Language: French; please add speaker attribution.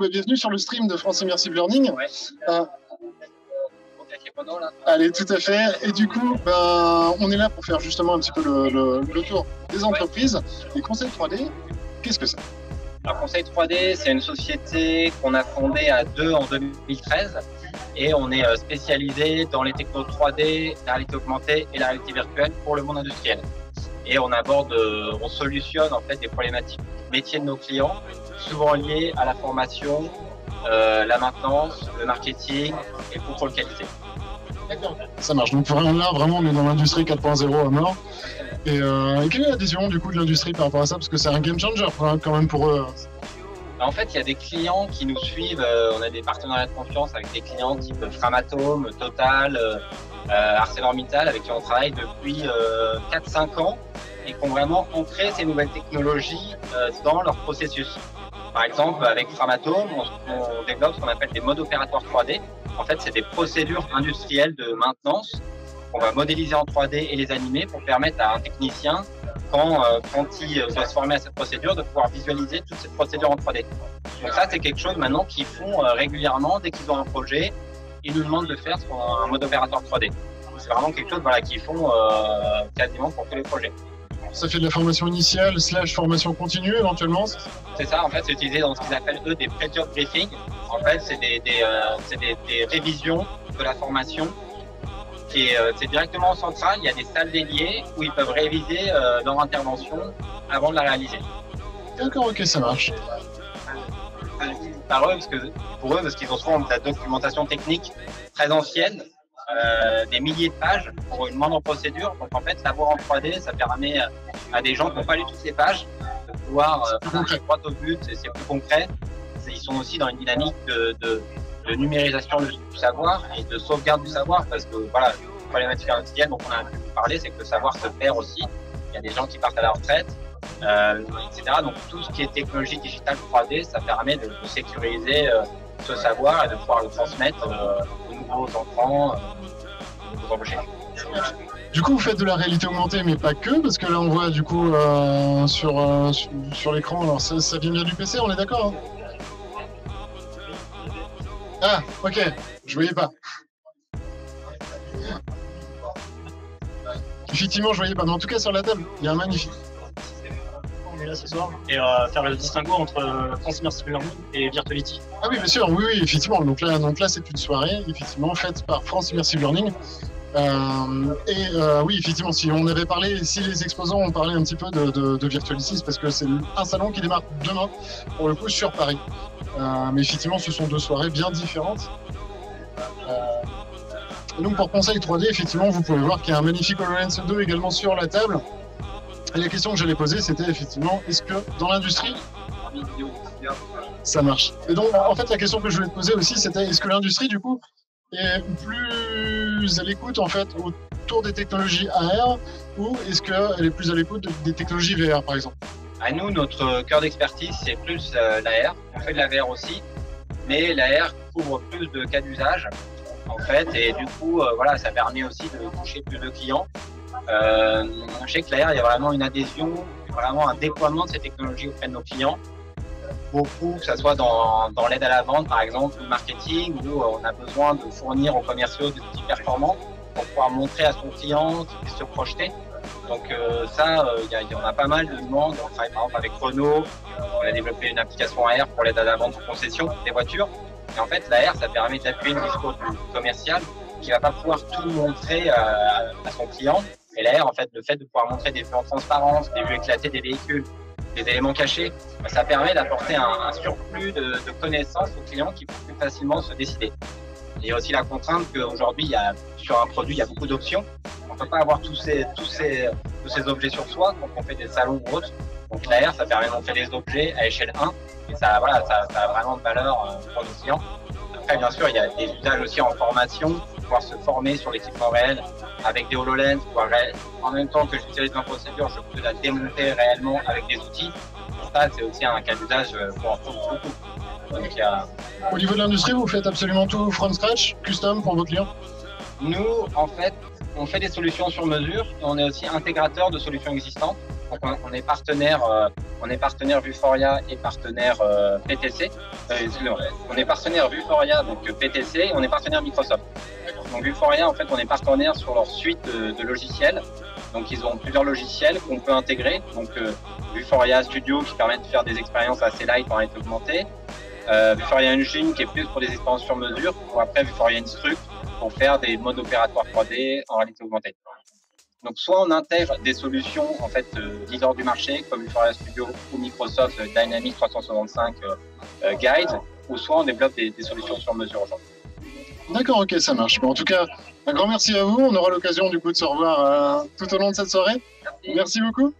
Speaker 1: Bienvenue sur le stream de France Immersive Learning.
Speaker 2: Ouais.
Speaker 1: Allez, tout à fait. Et du coup, on est là pour faire justement un petit peu le tour des entreprises. Les conseils 3D, qu'est-ce que c'est?
Speaker 2: Alors, Conseil 3D, c'est une société qu'on a fondée à deux en 2013 et on est spécialisé dans les technos 3D, la réalité augmentée et la réalité virtuelle pour le monde industriel. Et on solutionne en fait des problématiques métiers de nos clients, souvent liées à la formation, la maintenance, le marketing et le contrôle qualité.
Speaker 1: D'accord. Ça marche. Donc là, vraiment, on est dans l'industrie 4.0 à mort. Et quelle est l'adhésion du coup de l'industrie par rapport à ça? Parce que c'est un game changer quand même pour eux.
Speaker 2: En fait, il y a des clients qui nous suivent. On a des partenariats de confiance avec des clients type Framatome, Total, ArcelorMittal, avec qui on travaille depuis 4-5 ans et qui ont vraiment ancré ces nouvelles technologies dans leur processus. Par exemple, avec Framatome, on développe ce qu'on appelle des modes opératoires 3D. En fait, c'est des procédures industrielles de maintenance qu'on va modéliser en 3D et les animer pour permettre à un technicien, quand il doit se former à cette procédure, de pouvoir visualiser toute cette procédure en 3D. Donc ça, c'est quelque chose maintenant qu'ils font régulièrement dès qu'ils ont un projet. Ils nous demandent de faire un mode opérateur 3D. C'est vraiment quelque chose qu'ils font quasiment pour tous les projets.
Speaker 1: Ça fait de la formation initiale / formation continue éventuellement?
Speaker 2: C'est ça, en fait, c'est utilisé dans ce qu'ils appellent eux des pre-job briefings. En fait, c'est des révisions de la formation. C'est directement en centrale, il y a des salles dédiées où ils peuvent réviser leur intervention avant de la réaliser.
Speaker 1: D'accord, ok, ça marche.
Speaker 2: Pour eux, parce qu'ils ont souvent de la documentation technique très ancienne, des milliers de pages pour une moindre procédure. Donc en fait, la voir en 3D, ça permet à des gens qui n'ont pas lu toutes les pages de pouvoir aller droit au but, c'est plus concret. Ils sont aussi dans une dynamique de numérisation du savoir et de sauvegarde du savoir, parce que voilà, la problématique industrielle dont on a pu parler, c'est que le savoir se perd aussi. Il y a des gens qui partent à la retraite, etc. Donc tout ce qui est technologie digitale 3D, ça permet de sécuriser ce savoir et de pouvoir le transmettre aux nouveaux entrants, aux nouveaux embauchés.
Speaker 1: Du coup, vous faites de la réalité augmentée, mais pas que, parce que là, on voit du coup sur l'écran, alors ça vient bien du PC, on est d'accord, hein? Ah, ok, je voyais pas. Effectivement, je voyais pas, mais en tout cas, sur la table, il y a un magnifique.
Speaker 3: On est là ce soir et faire le distinguo entre France Immersive Learning et Virtuality.
Speaker 1: Ah oui, bien sûr, oui, effectivement. Donc là, c'est une soirée, effectivement, faite par France Immersive Learning. Oui, effectivement, si les exposants ont parlé un petit peu de Virtuality, parce que c'est un salon qui démarre demain, pour le coup, sur Paris. Mais effectivement, ce sont deux soirées bien différentes. Donc pour Conseil 3D, effectivement, vous pouvez voir qu'il y a un magnifique HoloLens 2 également sur la table. Et la question que j'allais poser, c'était effectivement, est-ce que dans l'industrie, ça marche? Et donc, en fait, la question que je voulais te poser aussi, c'était, est-ce que l'industrie, du coup, est plus à l'écoute, en fait, autour des technologies AR, ou est-ce qu'elle est plus à l'écoute des technologies VR, par exemple?
Speaker 2: À nous, notre cœur d'expertise, c'est plus l'AR. On fait de la VR aussi, mais l'AR couvre plus de cas d'usage, en fait, et du coup, ça permet aussi de toucher plus de clients. Je sais que l'AR, il y a vraiment une adhésion, vraiment un déploiement de ces technologies auprès de nos clients. Beaucoup, que ce soit dans l'aide à la vente, par exemple, ou le marketing, où on a besoin de fournir aux commerciaux des outils performants pour pouvoir montrer à son client qu'il puisse se projeter. Donc il y en a pas mal de demandes. On travaille par exemple avec Renault, on a développé une application AR pour l'aide à la vente aux concessions des voitures. Et en fait, l'AR, ça permet d'appuyer une discours commercial qui ne va pas pouvoir tout montrer à son client. Et l'AR, en fait, le fait de pouvoir montrer des vues en transparence, des vues éclatées des véhicules, des éléments cachés, ça permet d'apporter un surplus de connaissances aux clients qui peuvent plus facilement se décider. Il y a aussi la contrainte qu'aujourd'hui, sur un produit, il y a beaucoup d'options. On ne peut pas avoir tous ces objets sur soi quand on fait des salons ou autres. Donc l'AR, ça permet de montrer les objets à échelle 1 et ça a vraiment de valeur pour nos clients. Après, bien sûr, il y a des usages aussi en formation, pouvoir se former sur l'équipement réel avec des HoloLens, en même temps que j'utilise ma procédure, je peux la démonter réellement avec des outils. Ça, c'est aussi un cas d'usage qu'on retrouve beaucoup. Donc,
Speaker 1: Au niveau de l'industrie, vous faites absolument tout from scratch, custom pour vos clients?
Speaker 2: Nous, en fait, on fait des solutions sur mesure et on est aussi intégrateur de solutions existantes. Donc, on est partenaire on est partenaire Vuforia et partenaire PTC. Excusez-moi, on est partenaire Vuforia, donc PTC, et on est partenaire Microsoft. Donc Vuforia, en fait, on est partenaire sur leur suite de logiciels. Donc ils ont plusieurs logiciels qu'on peut intégrer. Donc Vuforia Studio qui permet de faire des expériences assez light en réalité augmentée. Vuforia Engine qui est plus pour des expériences sur mesure. Ou après Vuforia Instruct pour faire des modes opératoires 3D en réalité augmentée. Donc soit on intègre des solutions en fait leaders du marché comme Vuforia Studio ou Microsoft Dynamics 365 Guide, ou soit on développe des solutions sur mesure aujourd'hui.
Speaker 1: D'accord, ok, ça marche. Bon, en tout cas, un grand merci à vous. On aura l'occasion du coup de se revoir tout au long de cette soirée. Merci beaucoup.